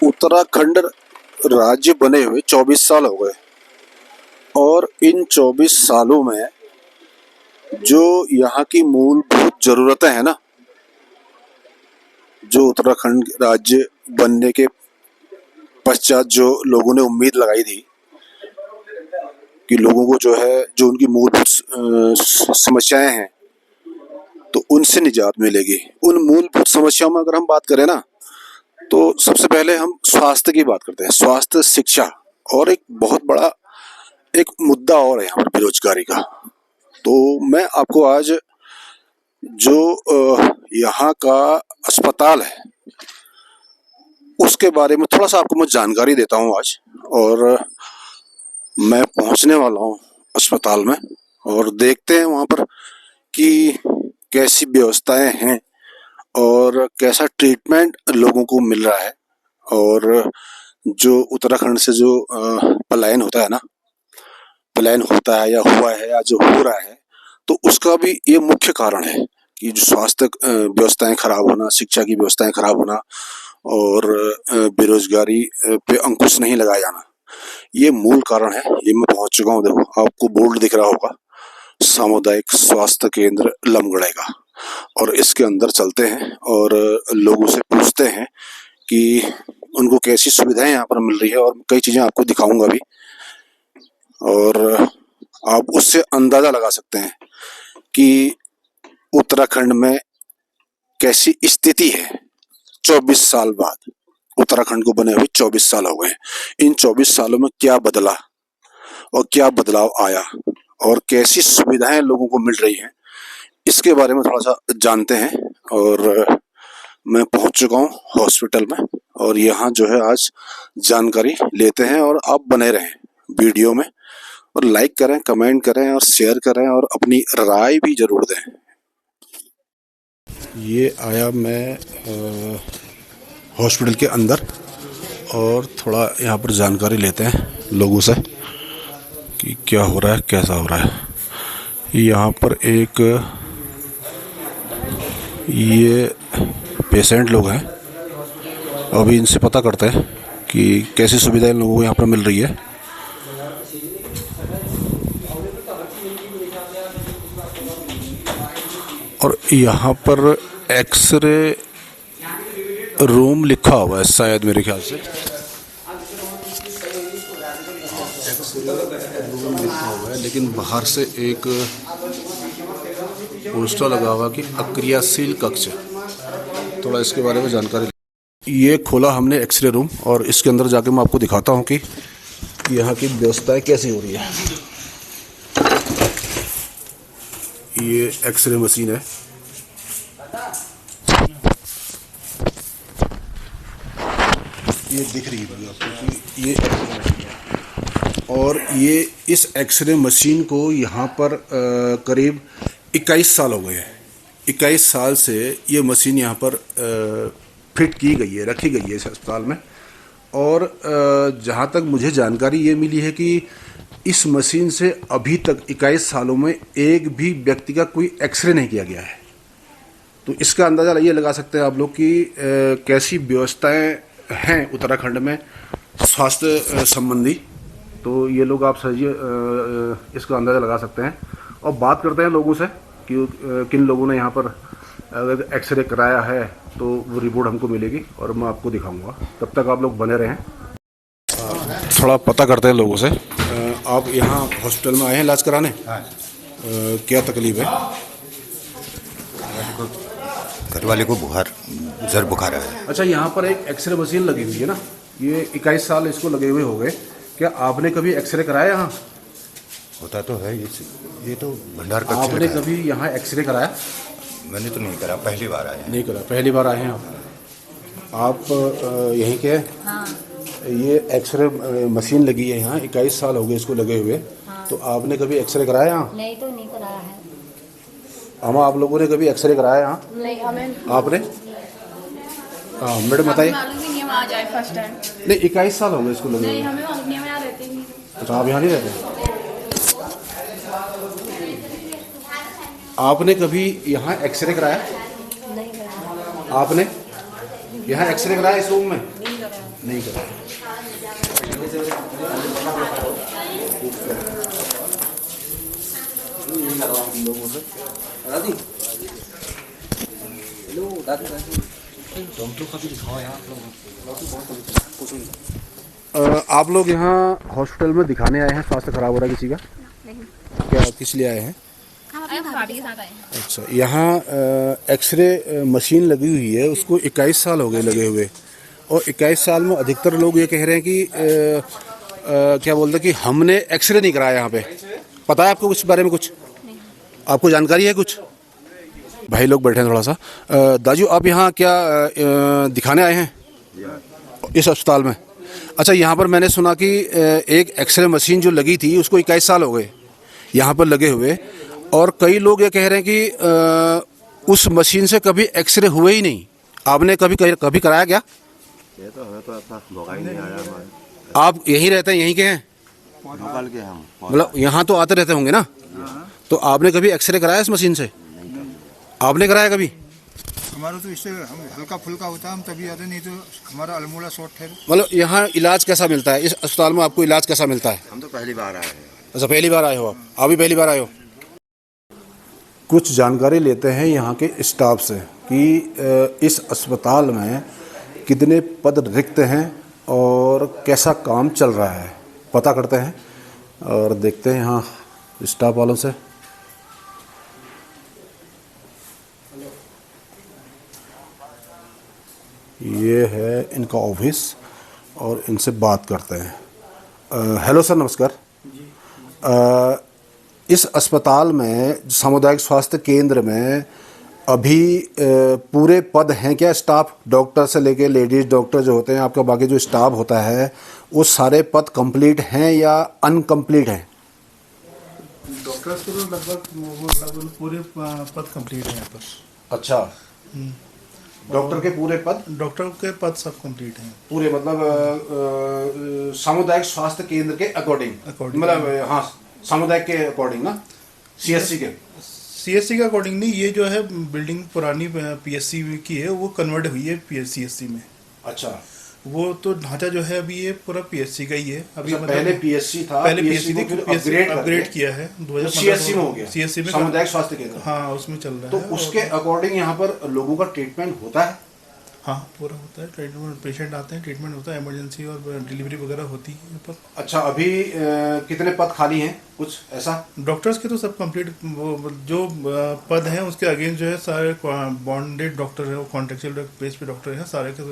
उत्तराखंड राज्य बने हुए 24 साल हो गए और इन 24 सालों में जो यहाँ की मूलभूत जरूरतें हैं ना, जो उत्तराखंड राज्य बनने के पश्चात जो लोगों ने उम्मीद लगाई थी कि लोगों को जो है जो उनकी मूलभूत समस्याएं हैं तो उनसे निजात मिलेगी। उन मूलभूत समस्याओं में अगर हम बात करें ना, तो सबसे पहले हम स्वास्थ्य की बात करते हैं। स्वास्थ्य, शिक्षा और एक बहुत बड़ा एक मुद्दा और है यहाँ पर बेरोजगारी का। तो मैं आपको आज जो यहाँ का अस्पताल है उसके बारे में थोड़ा सा आपको मैं जानकारी देता हूँ आज। और मैं पहुँचने वाला हूँ अस्पताल में और देखते हैं वहाँ पर कि कैसी व्यवस्थाएं हैं और कैसा ट्रीटमेंट लोगों को मिल रहा है। और जो उत्तराखंड से जो पलायन होता है ना, पलायन होता है या हुआ है या जो हो रहा है, तो उसका भी ये मुख्य कारण है कि जो स्वास्थ्य व्यवस्थाएं खराब होना, शिक्षा की व्यवस्थाएं खराब होना और बेरोजगारी पे अंकुश नहीं लगाया जाना, ये मूल कारण है। ये मैं पहुंच चुका हूँ, देखो आपको बोर्ड दिख रहा होगा, सामुदायिक स्वास्थ्य केंद्र लमगड़े का। और इसके अंदर चलते हैं और लोगों से पूछते हैं कि उनको कैसी सुविधाएं यहाँ पर मिल रही है और कई चीजें आपको दिखाऊंगा भी। और आप उससे अंदाजा लगा सकते हैं कि उत्तराखंड में कैसी स्थिति है 24 साल बाद। उत्तराखंड को बने हुए 24 साल हो गए। इन 24 सालों में क्या बदला और क्या बदलाव आया और कैसी सुविधाएं लोगों को मिल रही हैं, इसके बारे में थोड़ा सा जानते हैं। और मैं पहुंच चुका हूं हॉस्पिटल में और यहाँ जो है आज जानकारी लेते हैं। और आप बने रहें वीडियो में और लाइक करें, कमेंट करें और शेयर करें और अपनी राय भी जरूर दें। ये आया मैं हॉस्पिटल के अंदर और थोड़ा यहाँ पर जानकारी लेते हैं लोगों से कि क्या हो रहा है, कैसा हो रहा है। यहाँ पर एक ये पेशेंट लोग हैं, अभी इनसे पता करते हैं कि कैसी सुविधाएं लोगों को यहाँ पर मिल रही है। और यहाँ पर एक्सरे रूम लिखा हुआ है शायद, मेरे ख्याल से एक्सरे रूम लिखा हुआ है, लेकिन बाहर से एक पोस्टर लगा हुआ कि अक्रियाशील कक्ष। थोड़ा इसके बारे में जानकारी। ये खोला हमने एक्सरे रूम और इसके अंदर जाके मैं आपको दिखाता हूँ कि यहाँ की व्यवस्थाएं कैसी हो रही है। ये एक्सरे मशीन है, ये दिख रही है आपको कि ये एक्सरे मशीन है। और ये इस एक्सरे मशीन को यहाँ पर करीब 21 साल हो गए हैं। 21 साल से ये मशीन यहाँ पर फिट की गई है, रखी गई है इस अस्पताल में। और जहाँ तक मुझे जानकारी ये मिली है कि इस मशीन से अभी तक 21 सालों में एक भी व्यक्ति का कोई एक्सरे नहीं किया गया है। तो इसका अंदाज़ा ये लगा सकते हैं आप लोग कि कैसी व्यवस्थाएं हैं उत्तराखंड में स्वास्थ्य संबंधी। तो ये लोग आप सही इसका अंदाज़ा लगा सकते हैं। और बात करते हैं लोगों से कि किन लोगों ने यहाँ पर अगर एक्सरे कराया है तो वो रिपोर्ट हमको मिलेगी और मैं आपको दिखाऊंगा। तब तक आप लोग बने रहें। थोड़ा पता करते हैं लोगों से। आप यहाँ हॉस्पिटल में आए हैं इलाज कराने? हाँ। क्या तकलीफ है? घर वाले को बुखार है। अच्छा, यहाँ पर एक एक्सरे मशीन लगी हुई है ना, ये 21 साल इसको लगे हुए हो गए। क्या आपने कभी एक्सरे कराया यहाँ? होता तो है, ये तो भंडार कक्ष। आपने कभी यहाँ एक्सरे कराया? मैंने तो नहीं करा, पहली बार आया। नहीं करा, पहली बार आए हैं आप यहीं के? हाँ। ये एक्सरे मशीन लगी है यहाँ, 21 साल हो गए इसको लगे हुए। हाँ। तो आपने कभी एक्सरे कराया यहाँ? नहीं, तो नहीं कराया है। हम आप लोगों ने कभी एक्सरे कराया यहाँ? नहीं, हमें आपने? हाँ मैडम बताइए। मालूम ही नहीं, हम आज आए फर्स्ट टाइम। नहीं, 21 साल हो गए इसको लगे नहीं, हुए। हमें मालूम नहीं, हम यहाँ रहते नहीं। अच्छा, आप यहाँ नहीं रहते? आपने कभी यहाँ एक्सरे कराया? नहीं कराया। आपने यहाँ एक्सरे कराया इस रूम में? नहीं कराया। आप लोग यहाँ हॉस्पिटल में दिखाने आए हैं, स्वास्थ्य खराब हो रहा है किसी का? नहीं। क्या किस लिए आए हैं? हम अपनी भाभी के साथ आए हैं। अच्छा, यहाँ एक्सरे मशीन लगी हुई है, उसको 21 साल हो गए लगे हुए, और 21 साल में अधिकतर लोग ये कह रहे हैं कि क्या बोलते हैं कि हमने एक्सरे नहीं कराया यहाँ पे। पता है आपको इस बारे में कुछ? आपको जानकारी है कुछ? भाई लोग बैठे हैं थोड़ा सा। दाजू, आप यहाँ क्या दिखाने आए हैं इस अस्पताल में? अच्छा, यहाँ पर मैंने सुना कि एक एक्सरे मशीन जो लगी थी उसको 21 साल हो गए यहाँ पर लगे हुए, और कई लोग ये कह रहे हैं कि उस मशीन से कभी एक्सरे हुए ही नहीं। आपने कभी कराया क्या? ये तो हमें तो ऐसा मौका ही नहीं आया हमारे। आप यहीं रहते हैं, यहीं के हैं? लोकल के हम। मतलब यहाँ तो आते रहते होंगे ना? तो आपने कभी एक्सरे कराया इस मशीन से? आपने कराया कभी? हमारा तो इससे हम हल्का फुल्का होता है, हम तभी आते, नहीं तो हमारा अल्मोड़ा शॉर्ट है। मतलब यहाँ इलाज कैसा मिलता है? इस अस्पताल में आपको इलाज कैसा मिलता है? हम तो पहली बार आए हैं। अच्छा, पहली बार आए हो आप भी पहली बार आए हो? कुछ जानकारी लेते हैं यहाँ के स्टाफ से कि इस अस्पताल में कितने पद रिक्त हैं और कैसा काम चल रहा है, पता करते हैं और देखते हैं यहाँ स्टाफ वालों से। ये है इनका ऑफिस और इनसे बात करते हैं। हेलो सर, नमस्कार। इस अस्पताल में, सामुदायिक स्वास्थ्य केंद्र में अभी पूरे पद हैं क्या? स्टाफ, डॉक्टर से लेके लेडीज़ डॉक्टर जो होते हैं, आपका बाकी जो स्टाफ होता है, वो सारे पद कंप्लीट हैं या अनकम्प्लीट हैं? डॉक्टर्स के तो लगभग पूरे पद कंप्लीट है यहाँ पर। अच्छा, डॉक्टर के पूरे पद? डॉक्टर के पद सब कंप्लीट हैं पूरे, मतलब सामुदायिक स्वास्थ्य केंद्र के अकॉर्डिंग, मतलब हाँ, सामुदायिक के अकॉर्डिंग ना, सीएससी के? सीएससी के अकॉर्डिंग नहीं, ये जो है बिल्डिंग पुरानी पीएससी की है, वो कन्वर्ट हुई है सीएससी में। अच्छा, वो तो ढांचा जो है अभी ये पूरा पीएससी का ही है अभी। अच्छा, पहले पीएससी था, पहले पीएससी थी, अपग्रेड किया है 2015 सीएससी में हो गया, सीएससी में सामुदायिक स्वास्थ्य केंद्र। हाँ, उसमें चल रहा तो है। उसके अकॉर्डिंग यहाँ पर लोगों का ट्रीटमेंट होता है? हाँ, पूरा होता है ट्रीटमेंट, पेशेंट आते हैं, ट्रीटमेंट होता है, इमरजेंसी और डिलीवरी वगैरह होती है यहाँ पर। अच्छा, अभी कितने पद खाली हैं, कुछ ऐसा? डॉक्टर्स के तो सब कंप्लीट, वो जो पद हैं उसके अगेंस्ट जो है सारे बॉन्डेड डॉक्टर है, वो कॉन्ट्रेक्चुअल बेस पे डॉक्टर हैं, सारे के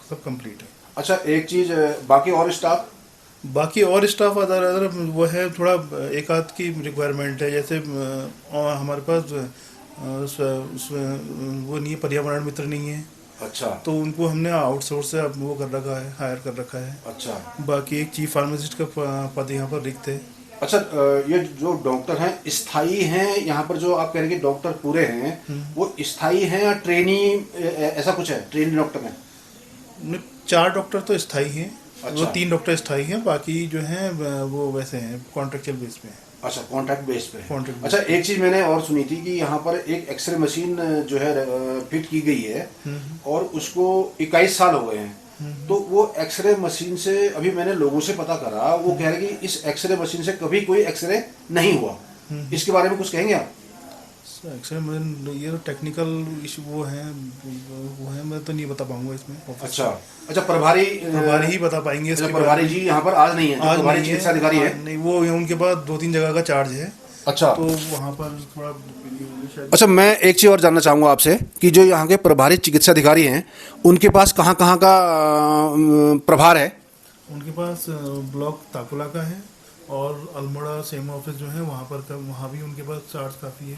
सब कंप्लीट है। अच्छा, एक चीज़, बाकी और स्टाफ? बाकी और स्टाफ अदर वो है, थोड़ा एक आध की रिक्वायरमेंट है, जैसे हमारे पास वो नहीं है, पर्यावरण मित्र नहीं है। अच्छा, तो उनको हमने आउटसोर्स से अब वो कर रखा है, हायर कर रखा है। अच्छा। बाकी एक चीफ फार्मासिस्ट का पद यहाँ पर रिक्त है। अच्छा, ये जो डॉक्टर हैं स्थायी हैं यहाँ पर, जो आप कह रहे हैं कि डॉक्टर पूरे हैं, वो स्थायी हैं या ट्रेनी, ऐसा कुछ है? ट्रेनी डॉक्टर हैं? 4 डॉक्टर तो स्थायी हैं। अच्छा। वो 3 डॉक्टर स्थायी हैं, बाकी जो हैं वो वैसे हैं, कॉन्ट्रेक्चुअल बेस पे हैं। अच्छा, कॉन्ट्रैक्ट बेस पे। कॉन्ट्रैक्ट। अच्छा, एक चीज़ मैंने और सुनी थी कि यहाँ पर एक एक्सरे मशीन जो है फिट की गई है और उसको 21 साल हो गए हैं। तो वो एक्सरे मशीन से, अभी मैंने लोगों से पता करा, वो कह रहे कि इस एक्सरे मशीन से कभी कोई एक्सरे नहीं हुआ। इसके बारे में कुछ कहेंगे आप? एक्सरे मशीन, ये तो टेक्निकल इशू वो है, मैं तो नहीं बता पाऊंगा इसमें। अच्छा, अच्छा, प्रभारी ही बता पाएंगे इसके। प्रभारी जी यहाँ पर आज नहीं है, आज प्रभारी नहीं चिकित्सा अधिकारी है? नहीं, वो उनके पास 2-3 जगह का चार्ज है। अच्छा, तो वहाँ पर थोड़ा। अच्छा, मैं एक चीज़ और जानना चाहूँगा आपसे कि जो यहाँ के प्रभारी चिकित्सा अधिकारी हैं, उनके पास कहाँ कहाँ का प्रभार है? उनके पास ब्लॉक ताकुला का है और अल्मोड़ा सेम ऑफिस जो है वहाँ पर वहाँ भी उनके पास चार्ज काफ़ी है,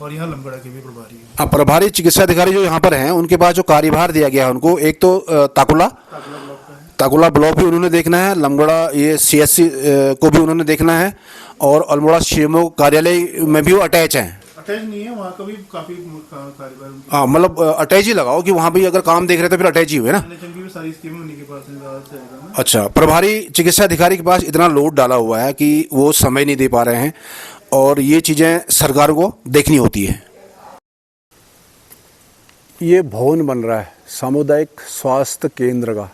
और यहाँ लमगड़ा के भी प्रभारी है। हाँ, प्रभारी चिकित्सा अधिकारी जो यहाँ पर हैं, उनके पास जो कार्यभार दिया गया है उनको, एक तो ताकुला ब्लॉक भी उन्होंने देखना है, लमगड़ा ये सीएससी को भी उन्होंने देखना है, और अल्मोड़ा सीएमओ कार्यालय में भी वो अटैच हैं। अटैच नहीं है, वहाँ का भी काफ़ी कार्यभार। हाँ, मतलब अटैच ही लगाओ कि वहाँ भी अगर काम देख रहे तो फिर अटैच ही हुए ना। की भी सारी स्कीमें उन्हीं के पास है, ज़्यादा से ज़्यादा। अच्छा, प्रभारी चिकित्सा अधिकारी के पास इतना लोड डाला हुआ है कि वो समय नहीं दे पा रहे हैं, और ये चीज़ें सरकार को देखनी होती है। ये भवन बन रहा है सामुदायिक स्वास्थ्य केंद्र का,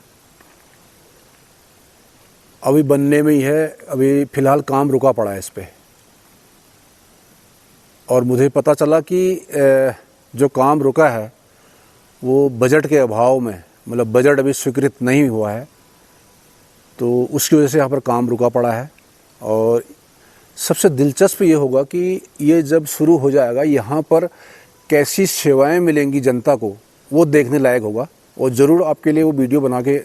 अभी बनने में ही है, अभी फ़िलहाल काम रुका पड़ा है इस पे। और मुझे पता चला कि जो काम रुका है वो बजट के अभाव में, मतलब बजट अभी स्वीकृत नहीं हुआ है, तो उसकी वजह से यहाँ पर काम रुका पड़ा है। और सबसे दिलचस्प ये होगा कि ये जब शुरू हो जाएगा यहाँ पर कैसी सेवाएं मिलेंगी जनता को, वो देखने लायक होगा। और ज़रूर आपके लिए वो वीडियो बना के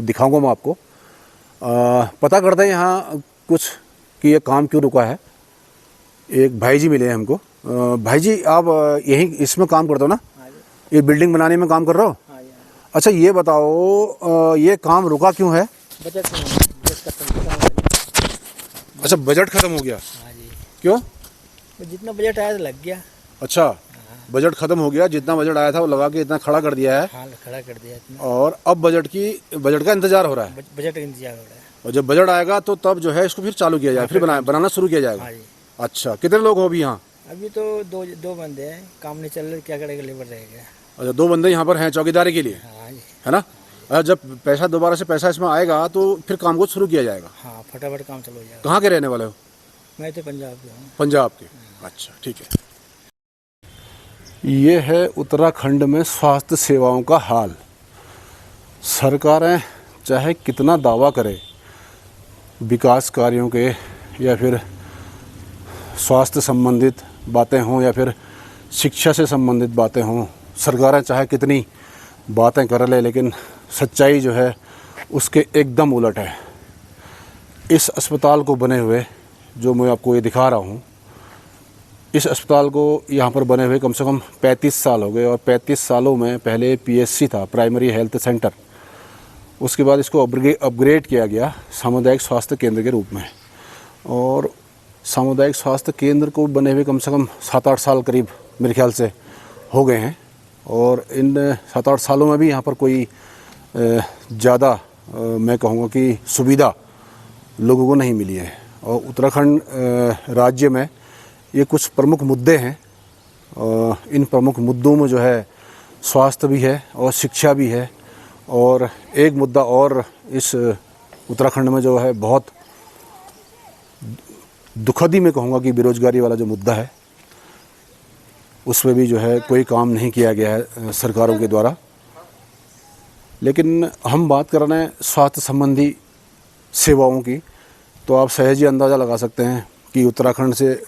दिखाऊंगा मैं आपको। पता करते हैं यहाँ कुछ कि ये काम क्यों रुका है। एक भाई जी मिले हैं हमको। भाई जी, आप यहीं इसमें काम करते हो ना? ये बिल्डिंग बनाने में काम कर रहे हो? अच्छा, ये बताओ ये काम रुका क्यों है? बजट खत्म। अच्छा, बजट खत्म हो गया? हाँ जी। क्यों? जितना बजट आया तो लग गया। अच्छा, बजट खत्म हो गया, जितना बजट आया था वो लगा के इतना खड़ा कर दिया है। हाँ, खड़ा कर दिया इतना। और अब बजट का इंतजार हो रहा है। बजट का इंतजार हो रहा है। और जब बजट आएगा तो तब जो है इसको फिर चालू किया जाए, फिर बनाना शुरू किया जाएगा। हाँ जी। अच्छा, कितने लोग हो अभी यहाँ? अभी तो दो बंदे हैं, काम नहीं चल रहा, क्या करेगा, लेबर रहेगा। अच्छा, 2 बंदे यहाँ पर हैं चौकीदारी के लिए, हाँ जी। है ना? अच्छा, जब पैसा दोबारा से पैसा इसमें आएगा तो फिर काम को शुरू किया जाएगा। हाँ, फटाफट काम चलो जाएगा। कहाँ के रहने वाले हो? मैं तो पंजाब के हूँ। पंजाब के। अच्छा, ठीक है। ये है उत्तराखंड में स्वास्थ्य सेवाओं का हाल। सरकारें चाहे कितना दावा करें विकास कार्यों के, या फिर स्वास्थ्य संबंधित बातें हों, या फिर शिक्षा से संबंधित बातें हों, सरकारें चाहे कितनी बातें कर ले, लेकिन सच्चाई जो है उसके एकदम उलट है। इस अस्पताल को बने हुए, जो मैं आपको ये दिखा रहा हूँ, इस अस्पताल को यहाँ पर बने हुए कम से कम 35 साल हो गए। और 35 सालों में पहले पीएचसी था, प्राइमरी हेल्थ सेंटर। उसके बाद इसको अपग्रेड किया गया सामुदायिक स्वास्थ्य केंद्र के रूप में। और सामुदायिक स्वास्थ्य केंद्र को बने हुए कम से कम 7-8 साल करीब मेरे ख्याल से हो गए हैं। और इन 7-8 सालों में भी यहाँ पर कोई ज़्यादा मैं कहूँगा कि सुविधा लोगों को नहीं मिली है। और उत्तराखंड राज्य में ये कुछ प्रमुख मुद्दे हैं। इन प्रमुख मुद्दों में जो है स्वास्थ्य भी है और शिक्षा भी है। और एक मुद्दा और इस उत्तराखंड में जो है बहुत दुखद ही मैं कहूँगा कि बेरोजगारी वाला जो मुद्दा है, उसमें भी जो है कोई काम नहीं किया गया है सरकारों के द्वारा। लेकिन हम बात कर रहे हैं स्वास्थ्य संबंधी सेवाओं की, तो आप सहज ही अंदाज़ा लगा सकते हैं कि उत्तराखंड से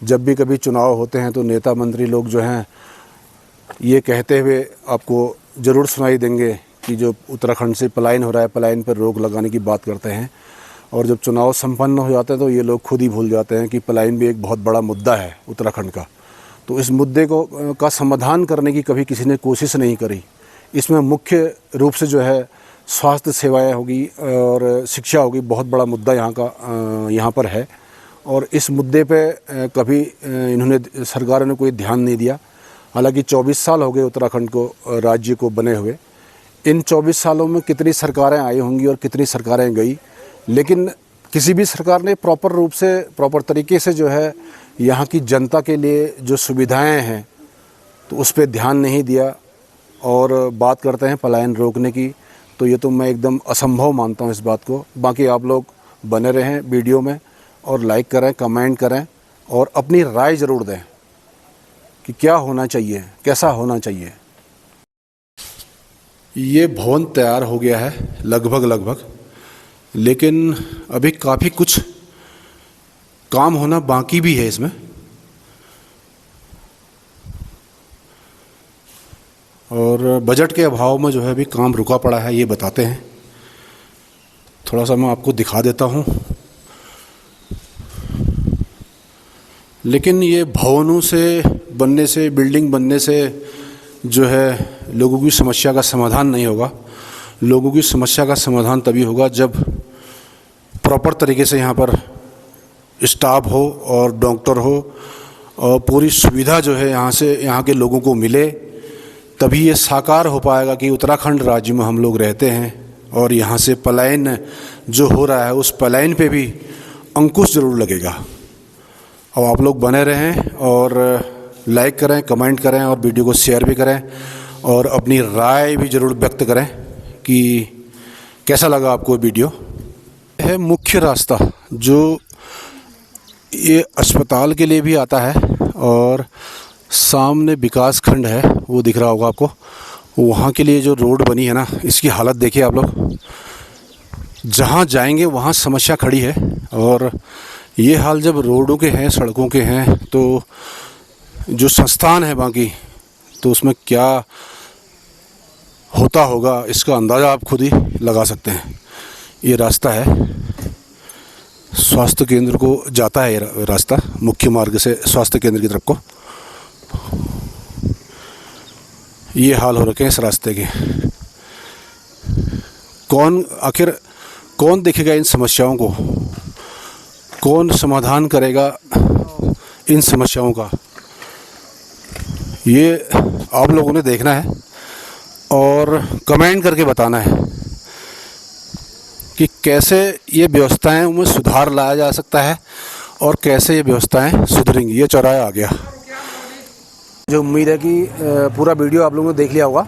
जब भी कभी चुनाव होते हैं तो नेता मंत्री लोग जो हैं ये कहते हुए आपको ज़रूर सुनाई देंगे कि जो उत्तराखंड से पलायन हो रहा है, पलायन पर रोक लगाने की बात करते हैं। और जब चुनाव संपन्न हो जाते हैं तो ये लोग खुद ही भूल जाते हैं कि पलायन भी एक बहुत बड़ा मुद्दा है उत्तराखंड का। तो इस मुद्दे का समाधान करने की कभी किसी ने कोशिश नहीं करी। इसमें मुख्य रूप से जो है स्वास्थ्य सेवाएं होगी और शिक्षा होगी, बहुत बड़ा मुद्दा यहाँ पर है। और इस मुद्दे पे कभी इन्होंने सरकारों ने कोई ध्यान नहीं दिया। हालांकि 24 साल हो गए उत्तराखंड को, राज्य को बने हुए। इन 24 सालों में कितनी सरकारें आई होंगी और कितनी सरकारें गई, लेकिन किसी भी सरकार ने प्रॉपर रूप से, प्रॉपर तरीके से जो है यहाँ की जनता के लिए जो सुविधाएं हैं तो उस पर ध्यान नहीं दिया। और बात करते हैं पलायन रोकने की, तो ये तो मैं एकदम असंभव मानता हूँ इस बात को। बाकी आप लोग बने रहें वीडियो में और लाइक करें, कमेंट करें और अपनी राय ज़रूर दें कि क्या होना चाहिए, कैसा होना चाहिए। ये भवन तैयार हो गया है लगभग, लेकिन अभी काफ़ी कुछ काम होना बाकी भी है इसमें। और बजट के अभाव में जो है अभी काम रुका पड़ा है, ये बताते हैं। थोड़ा सा मैं आपको दिखा देता हूँ। लेकिन ये भवनों से बनने से, बिल्डिंग बनने से जो है लोगों की समस्या का समाधान नहीं होगा। लोगों की समस्या का समाधान तभी होगा जब प्रॉपर तरीके से यहाँ पर स्टाफ हो और डॉक्टर हो और पूरी सुविधा जो है यहाँ के लोगों को मिले, तभी ये साकार हो पाएगा कि उत्तराखंड राज्य में हम लोग रहते हैं। और यहाँ से पलायन जो हो रहा है उस पलायन पे भी अंकुश ज़रूर लगेगा। और आप लोग बने रहें और लाइक करें, कमेंट करें और वीडियो को शेयर भी करें और अपनी राय भी ज़रूर व्यक्त करें कि कैसा लगा आपको वीडियो। है मुख्य रास्ता जो ये अस्पताल के लिए भी आता है, और सामने विकास खंड है वो दिख रहा होगा आपको, वहाँ के लिए जो रोड बनी है ना, इसकी हालत देखिए आप लोग। जहाँ जाएंगे वहाँ समस्या खड़ी है, और ये हाल जब रोडों के हैं, सड़कों के हैं, तो जो संस्थान है बाकी, तो उसमें क्या होता होगा इसका अंदाज़ा आप खुद ही लगा सकते हैं। ये रास्ता है, स्वास्थ्य केंद्र को जाता है ये रास्ता, मुख्य मार्ग से स्वास्थ्य केंद्र की तरफ को। ये हाल हो रखे हैं इस रास्ते के। आखिर कौन देखेगा इन समस्याओं को, कौन समाधान करेगा इन समस्याओं का, ये आप लोगों ने देखना है और कमेंट करके बताना है कि कैसे ये व्यवस्थाएं उनमें सुधार लाया जा सकता है और कैसे ये व्यवस्थाएं सुधरेंगी। ये चौराहा आ गया। जो उम्मीद है कि पूरा वीडियो आप लोगों ने देख लिया होगा।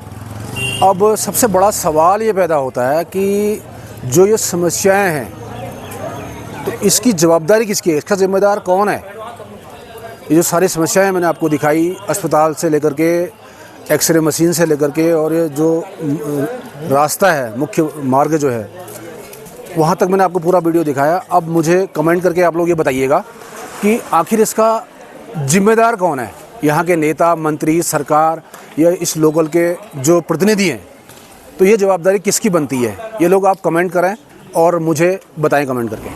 अब सबसे बड़ा सवाल ये पैदा होता है कि जो ये समस्याएं हैं, तो इसकी जवाबदारी किसकी है, इसका जिम्मेदार कौन है। ये जो सारी समस्याएं मैंने आपको दिखाई, अस्पताल से लेकर के एक्सरे मशीन से लेकर के, और ये जो रास्ता है, मुख्य मार्ग जो है, वहाँ तक मैंने आपको पूरा वीडियो दिखाया। अब मुझे कमेंट करके आप लोग ये बताइएगा कि आखिर इसका जिम्मेदार कौन है, यहाँ के नेता, मंत्री, सरकार या इस लोकल के जो प्रतिनिधि हैं। तो ये जवाबदारी किसकी बनती है, ये लोग आप कमेंट करें और मुझे बताएं कमेंट करके।